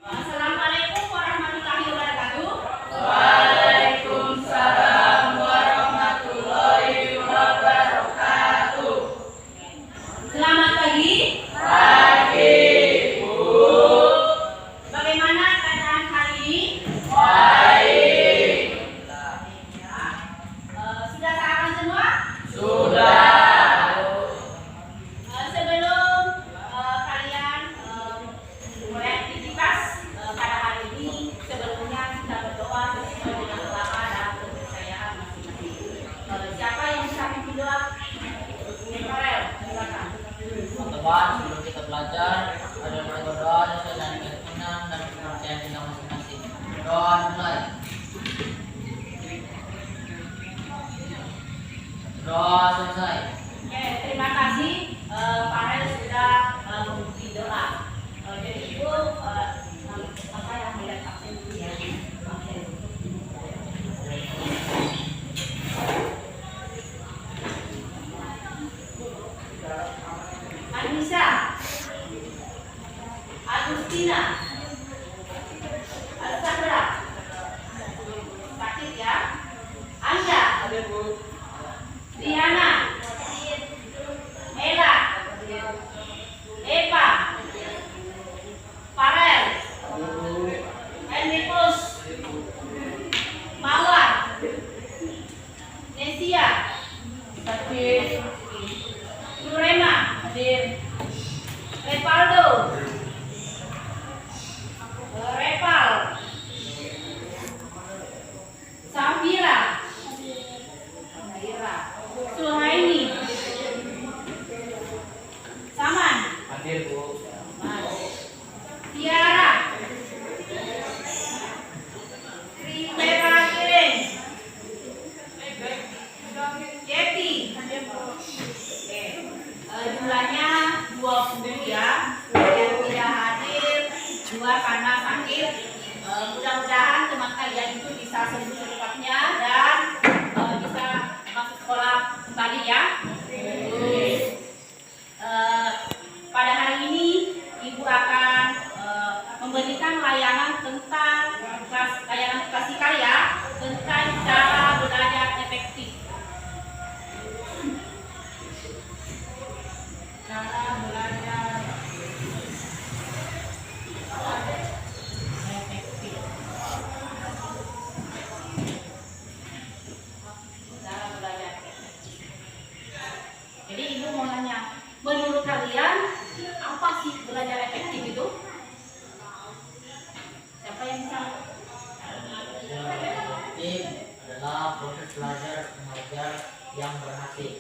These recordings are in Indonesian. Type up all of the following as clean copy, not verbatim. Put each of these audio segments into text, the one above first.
Assalamualaikum warahmatullahi wabarakatuh. Waalaikumsalam warahmatullahi wabarakatuh. Selamat pagi. Pagi, Bu. Bagaimana keadaan hari ini? Baik. Sudah sarapan semua? Sudah. Sebelum kalian mulai aktivitas pada hari ini, sebelumnya kita berdoa sesuai dengan agama dan kepercayaan masing-masing. Siapa yang bisa memimpin doa? Farel, silakan. Teman-teman, sebelum kita belajar, ada yang berdoa sesuai dengan keyakinan dan kepercayaan kita masing-masing. Doa mulai. Doa selesai. Oke, terima kasih Farel sudah mengikuti doa. Jadi Ibu apa yang melihat absen dulu ya? Absen. Anissa, Agustina, Alsabra, sakit ya? Anda, Diana, Ella, Eva, Farel, Enrikus, Mawar, Nesia, Nurema, Repaldo, Repal, Safira, Suhaini, Saman, Hadir, Bu. Tiara, Rivera Kiring, Yeti. Oke, jumlahnya 20 ya. Yang tidak hadir 2 karena sakit. Mudah-mudahan teman kalian itu bisa sembuh secepatnya dan bisa masuk sekolah kembali ya. Pada hari ini Ibu akan memberikan layanan tentang layanan klasikal ya, tentang cara belajar efektif. Cara belajar efektif. Cara belajar efektif. Jadi Ibu mau nanya, menurut kalian apa sih belajar efektif itu? Siapa yang bisa? Efektif adalah proses belajar mengajar yang berhasil.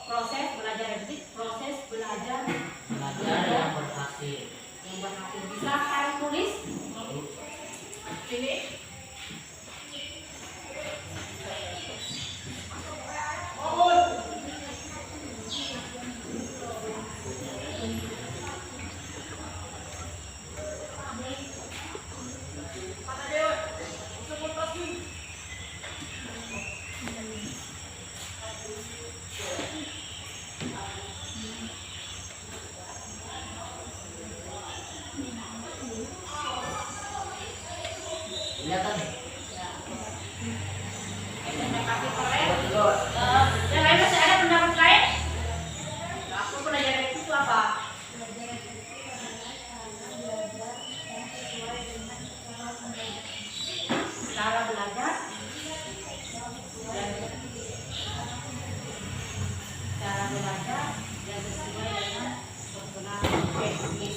Proses belajar efektif, proses belajar Belajar yang berhasil. yang berhasil. Bisa kalian tulis? Sini. Kelihatan nih? Terima kasih Farel. Yang lain masih ada pendapat lain? Aku belajar efektif itu apa? Cara belajar yang sesuai dengan kebutuhan efektif.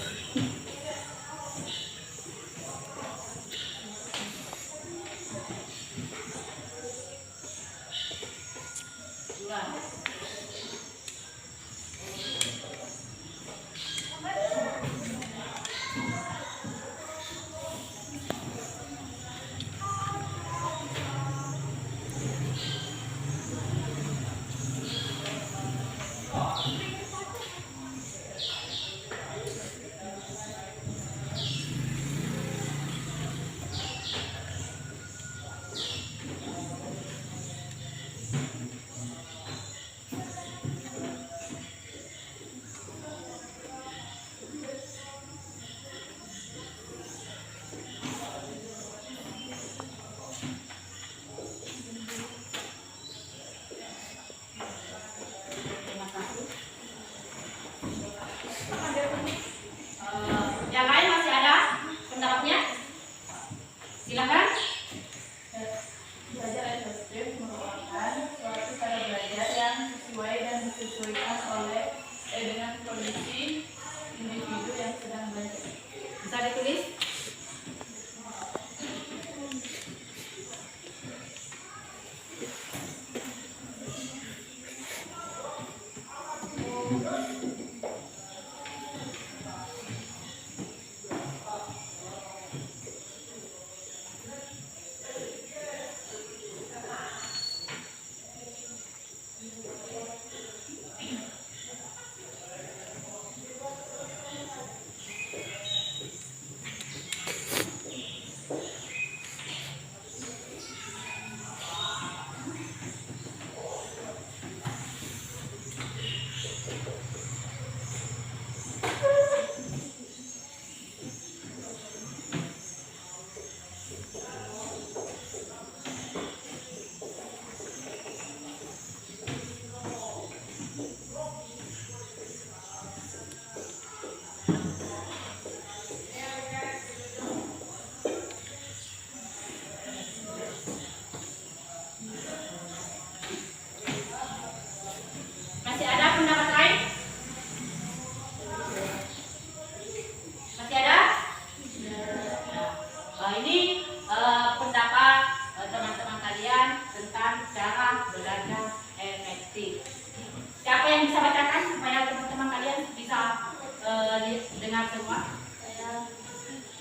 dengar semua. Saya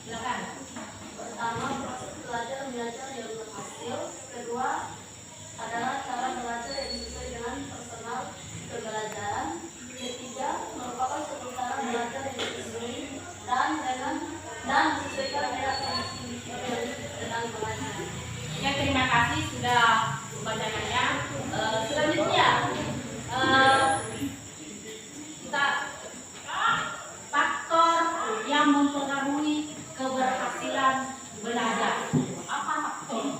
Silakan. pertama proses belajar mengajar yang berhasil. Kedua adalah cara belajar yang sesuai dengan personal pembelajaran. Ketiga merupakan suatu cara belajar yang sesuai dan disesuaikan dengan kondisi yang sedang belajar. Ya, terima kasih sudah membacakannya. Selanjutnya kita faktor yang mempengaruhi keberhasilan belajar. Apa faktor?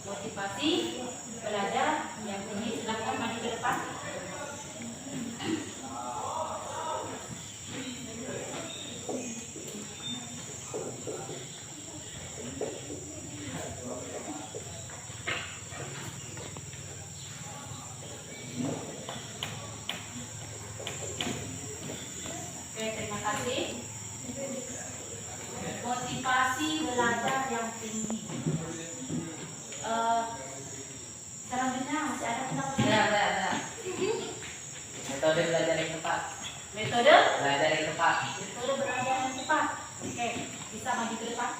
Motivasi belajar yang tinggi. Silakan maju ke depan. Oke, terima kasih. Motivasi belajar yang tinggi. Selanjutnya masih ada pendapat? Metode belajar yang tepat. Metode Belajar yang tepat. belajar yang tepat. Oke, bisa maju ke depan.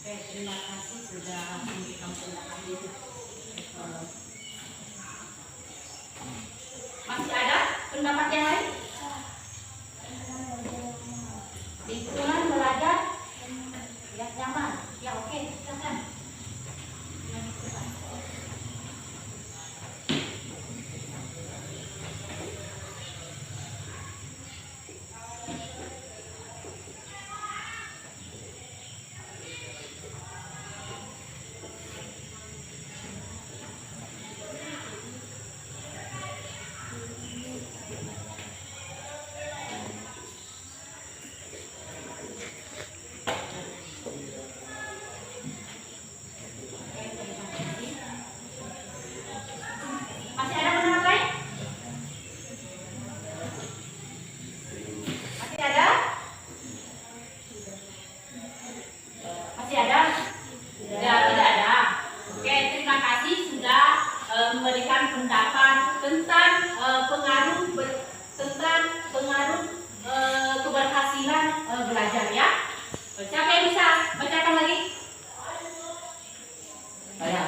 Oke, terima kasih sudah memberikan pendapat itu. Masih ada pendapat yang lain? Lingkungan belajar yang nyaman. Ya, oke, silakan. Masih ada pendapat lain? Masih ada? Masih ada? Tidak ada. Oke, terima kasih sudah memberikan pendapat tentang pengaruh keberhasilan belajar ya. Siapa yang bisa bacakan lagi? Saya.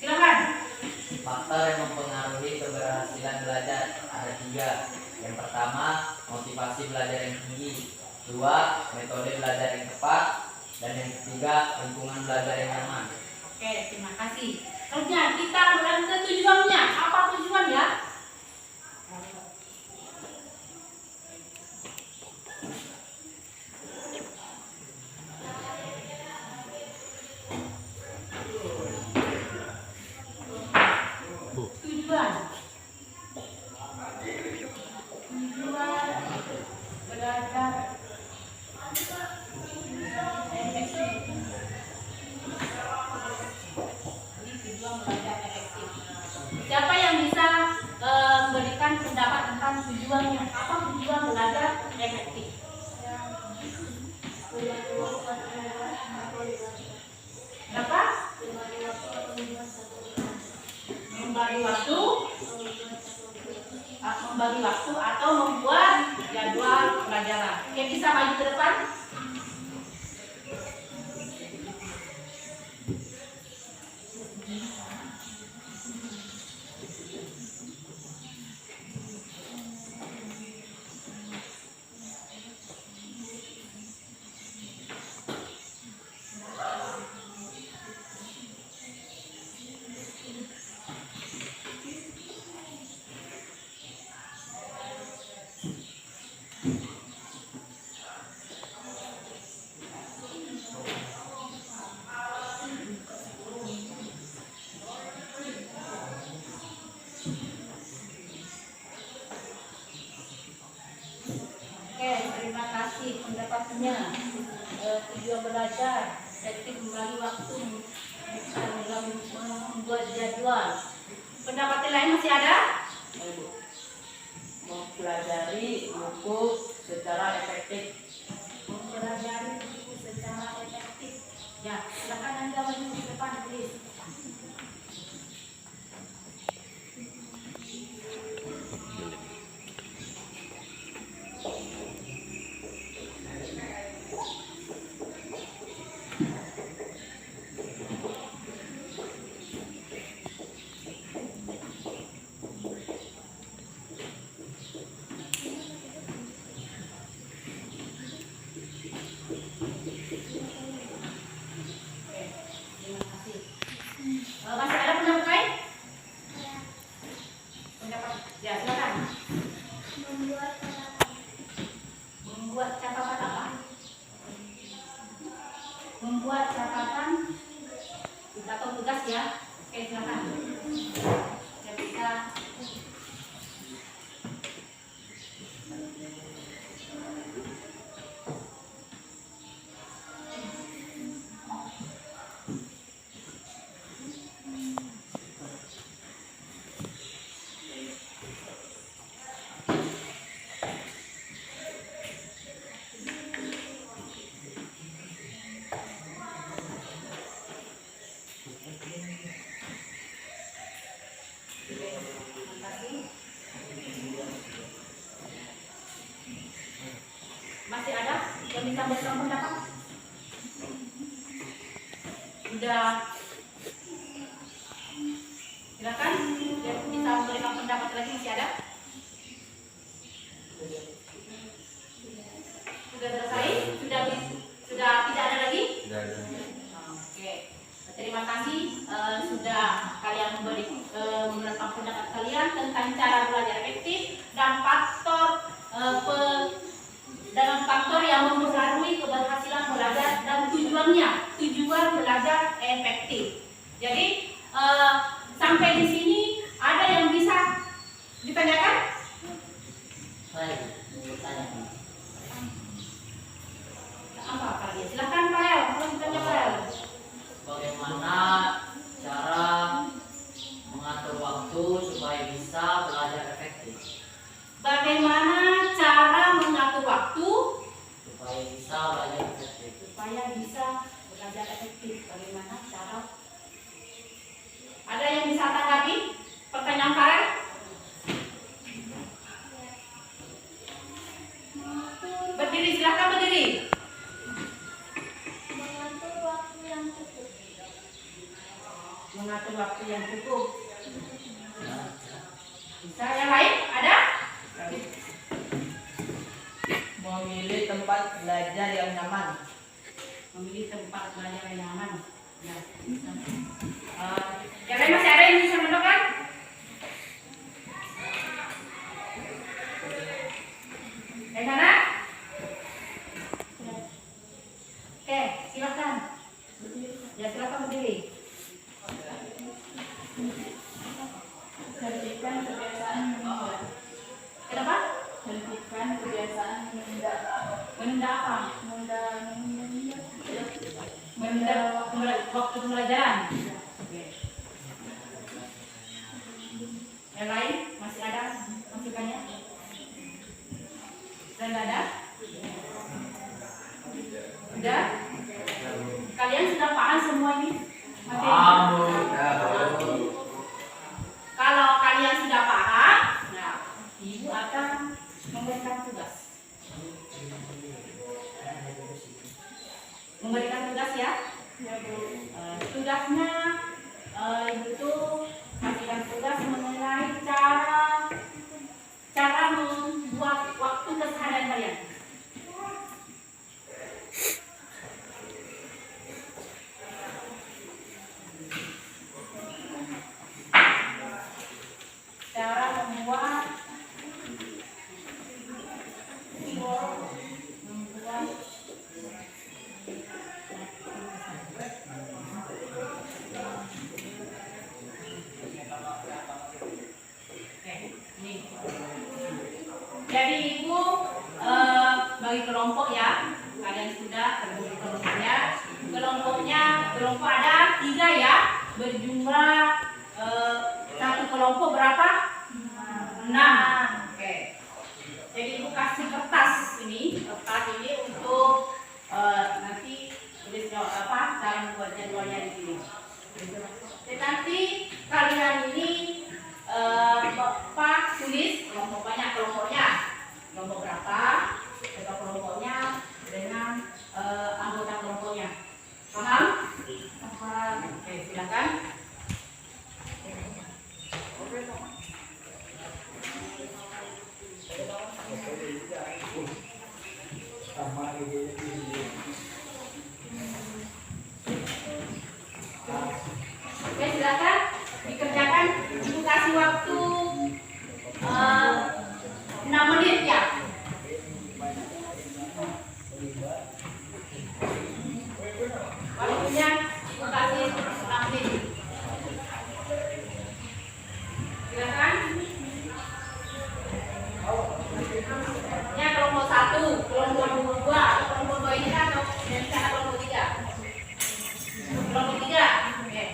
Silakan. Faktor yang mempengaruhi keberhasilan belajar ada 3. Yang pertama, motivasi belajar yang tinggi. 2, metode belajar yang tepat. Dan yang ketiga, lingkungan belajar yang nyaman. Oke, terima kasih. Selanjutnya kita beralih ke tujuannya. Apa tujuannya? Tujuan belajar efektif. Ini tujuan belajar efektif. Siapa yang bisa memberikan pendapat tentang tujuannya? Apa tujuan belajar efektif? Apa? Membagi waktu atau membuat jadwal pelajaran. Oke, bisa maju ke depan. belajar, efektif membagi waktu, membuat jadwal. Pendapat lain masih ada? Mempelajari buku secara efektif. Mempelajari buku secara efektif. Ya, silakan Anda maju ke depan, please. Terima kasih. Masih ada pendapat lain? Pendapat? Ya, silakan. Membuat catatan apa? Membuat catatan atau tugas ya. Oke, silakan. Ya, bisa. Terima kasih. Masih ada yang bisa memberikan pendapat? Sudah. Silakan. Yang bisa memberikan pendapat lagi masih ada? Sudah selesai? Sudah tidak ada lagi? Oke. Terima kasih sudah kalian memberikan pendapat kalian tentang cara belajar efektif dan faktor yang mempengaruhi keberhasilan belajar dan tujuan belajar efektif. Jadi sampai di sini ada yang bisa ditanyakan? Saya bertanya. Apa kalian? Silakan Pak El, kalau ditanya Pak El. Bagaimana cara mengatur waktu supaya bisa belajar efektif? Bagaimana cara mengatur waktu Supaya bisa belajar efektif. supaya bisa belajar efektif? Bagaimana cara? Ada yang bisa tanggapi pertanyaan Farel? Berdiri, silakan berdiri. Mengatur waktu yang cukup. Mengatur waktu yang cukup. Bisa yang lain? Ada? Memilih tempat belajar yang nyaman. Memilih tempat belajar yang nyaman. Ya. Yang lain masih ada yang bisa menentukan? Yang mana? Oke, silakan. Ya, silakan berdiri. Hentikan kebiasaan menunda. Kenapa? Hentikan kebiasaan menunda. Menunda apa? Menunda waktu pembelajaran. Oke. Yang lain masih ada masukannya? Dan ada? Sudah? Kalian sudah paham semua ini? Kalau kalian sudah paham, nah, ibu akan memberikan tugas. Memberikan tugas ya? Tugasnya ibu itu kasihkan tugas mengenai cara membuat waktu keseharian kalian. Cara membuat Jadi ibu bagi kelompok ya, kalian sudah terbagi kelompoknya. kelompok ada 3 ya, berjumlah satu kelompok berapa? 6. Oke. Jadi ibu kasih kertas ini untuk nanti tulis cara membuat jadwalnya di sini. Dan nanti kalian ini Bapak tulis kelompok banyak kelompoknya, kelompok berapa, berapa kelompoknya dengan anggota kelompoknya. Paham? Paham. Oke, silakan. Oke, silakan dikerjakan. Ibu kasih waktu 6 menit ya. Waktunya ibu kasih 6 menit. Silakan. Ya, kelompok 1, kelompok 2, kelompok 2 ini atau dari sana kelompok 3. Kelompok 3. Oke.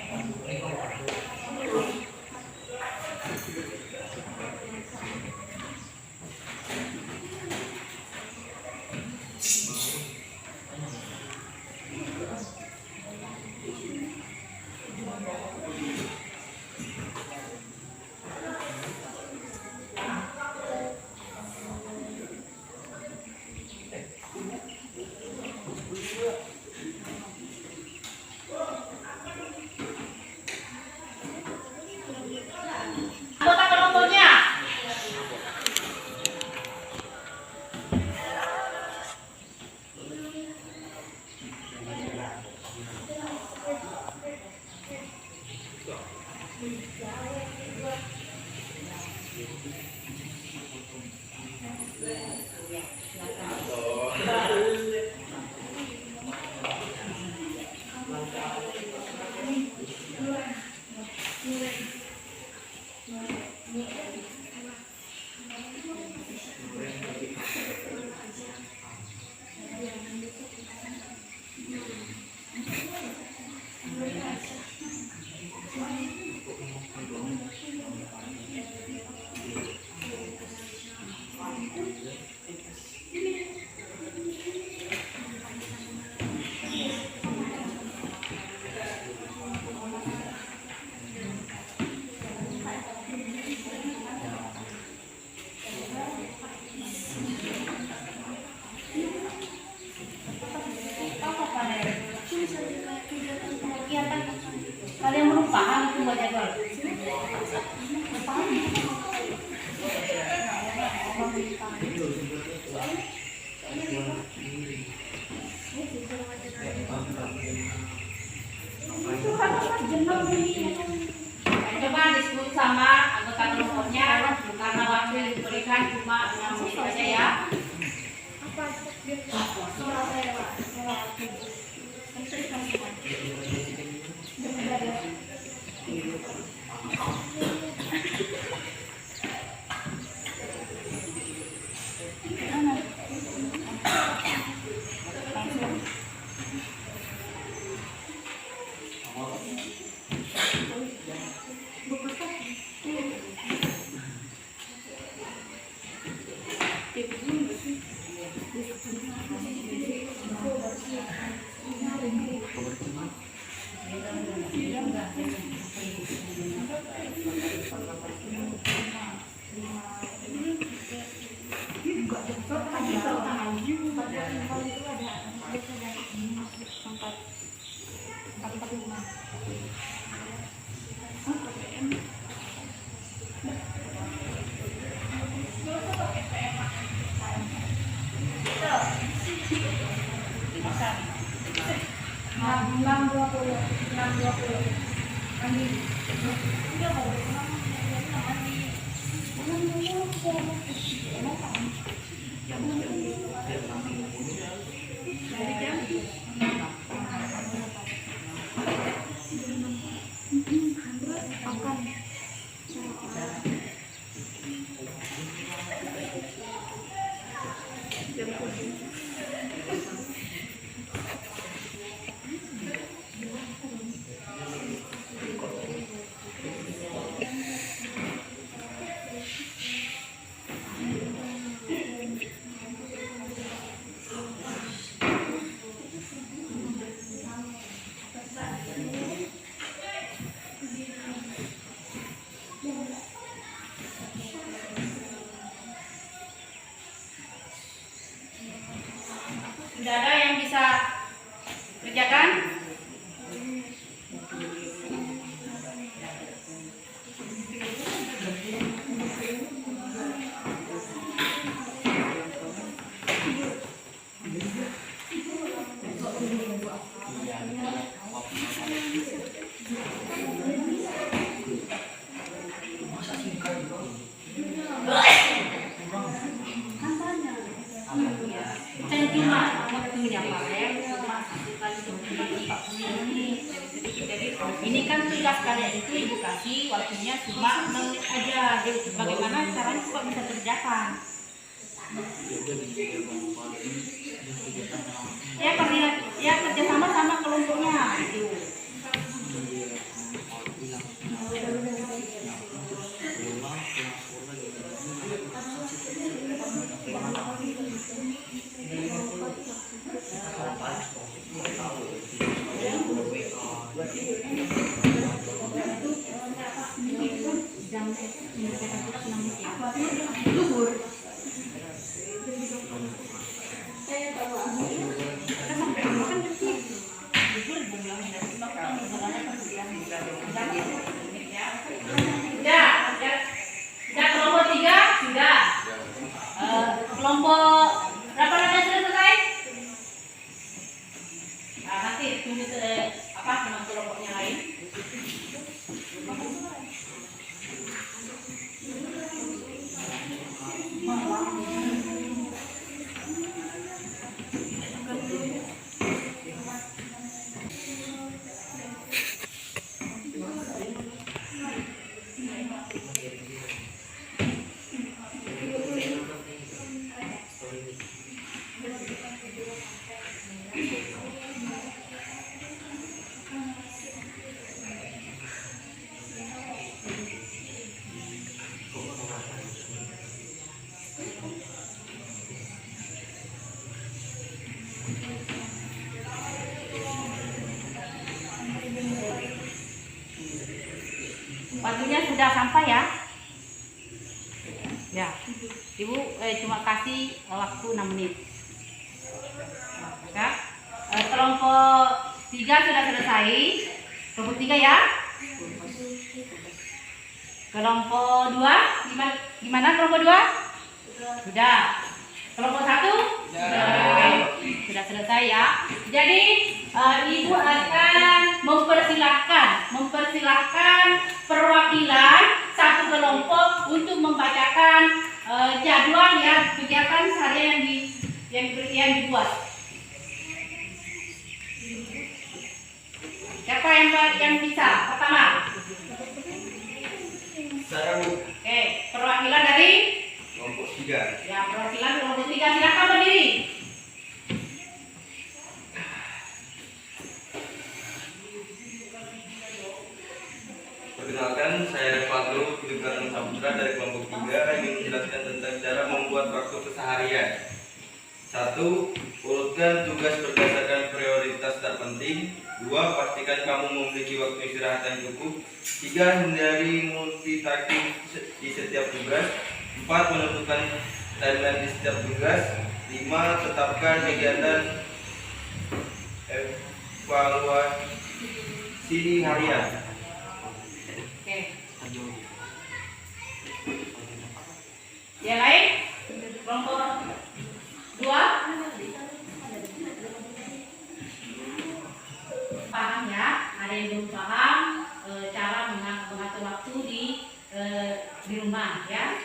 Anggota kelompoknya. Kalian belum paham itu buat jadwal. Coba diskusi sama anggota kelompoknya karena waktu yang diberikan cuma 6 menit saja ya. Kan cuma waktunya Pak ya, cuma 1 kali 40 menit. Jadi ini kan tugas kalian itu Ibu kasih waktunya cuma 6 menit aja. Jadi bagaimana caranya kok bisa kerjakan? Ya kerja ya kerjasama sama kelompoknya itu. Sudah kelompok 3 sudah. Kelompok berapa sudah selesai? Nah, nanti tunggu teman kelompoknya lain. Waktunya sudah sampai ya. Ya, Ibu cuma kasih waktu 6 menit. Ya. Kelompok 3 sudah selesai. Kelompok 3 ya. Kelompok 2 gimana kelompok 2? Sudah. Kelompok 1? Sudah selesai ya. Jadi Ibu akan mempersilahkan perwakilan satu kelompok untuk membacakan jadwal ya kegiatan seharian yang dibuat. Siapa yang bisa? Pertama. Saya Bu. Oke, perwakilan dari Kelompok 3. ya perwakilan kelompok 3 silakan berdiri. Perkenalkan, saya Revato Hidupkan Saputra dari kelompok 3 ingin menjelaskan tentang cara membuat waktu keseharian. 1. Urutkan tugas berdasarkan prioritas terpenting. 2. Pastikan kamu memiliki waktu istirahat yang cukup. 3. Hindari multitasking di setiap tugas. 4. Menentukan timeline di setiap tugas. 5. Tetapkan kegiatan evaluasi harian. Oke. Yang lain? Kelompok 2? Paham ya? Ada yang belum paham cara mengatur waktu di rumah ya.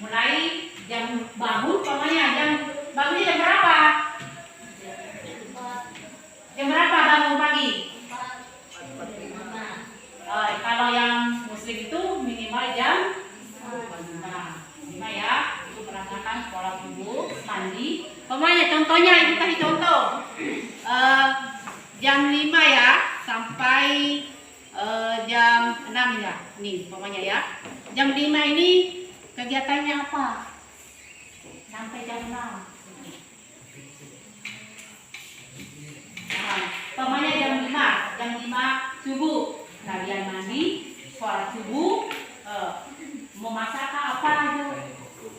Mulai jam bangun, bangunnya jam berapa? Jam berapa bangun pagi? Kalau yang muslim itu minimal jam 5 ya. Itu melaksanakan sholat subuh, mandi. Contohnya Ibu kasih contoh. Jam 5 ya sampai jam 6 ya. Nih pokoknya ya. Jam 5 ini kegiatannya apa? Sampai jam 6. Pokoknya jam 5 subuh. Kalian mandi, sholat subuh, mau masak apa aja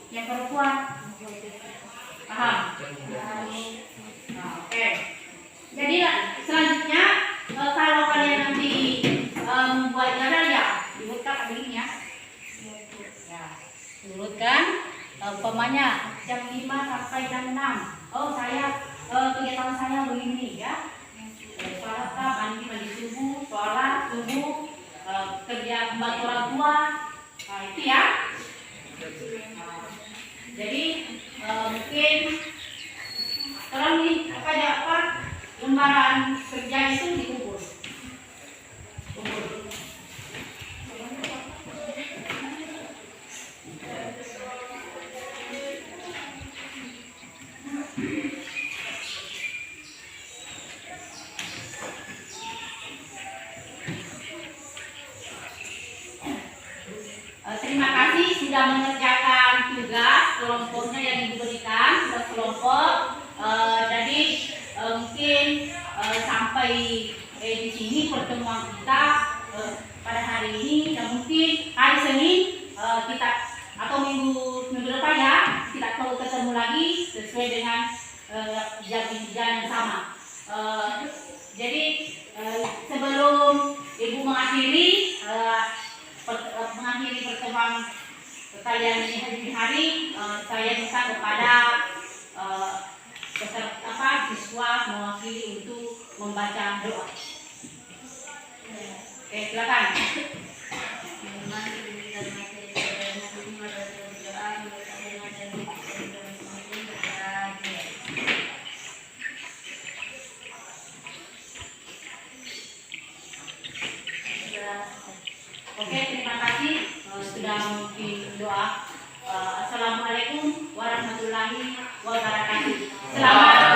yang perempuan, paham? Nah, oke. Jadi selanjutnya kalau diurutkan. Umpamanya jam 5 sampai jam 6. Oh saya kegiatan saya begini ya. Sholat mandi subuh, sholat subuh, kerja membantu orang tua, nah, itu ya. Jadi mungkin sekarang nih lembaran kerja itu dikubur. Terima kasih sudah mengerjakan tugas kelompoknya yang diberikan sudah kelompok. Jadi mungkin sampai di sini pertemuan kita pada hari ini dan mungkin hari Senin kita atau minggu depan ya kita perlu ketemu lagi sesuai dengan jam yang sama. Jadi sebelum Ibu mengakhiri pertemuan kalian ini hari saya minta kepada siswa mewakili untuk membaca doa. Oke, silakan. Oke, terima kasih sudah mungkin doa. Assalamualaikum warahmatullahi wabarakatuh. Selamat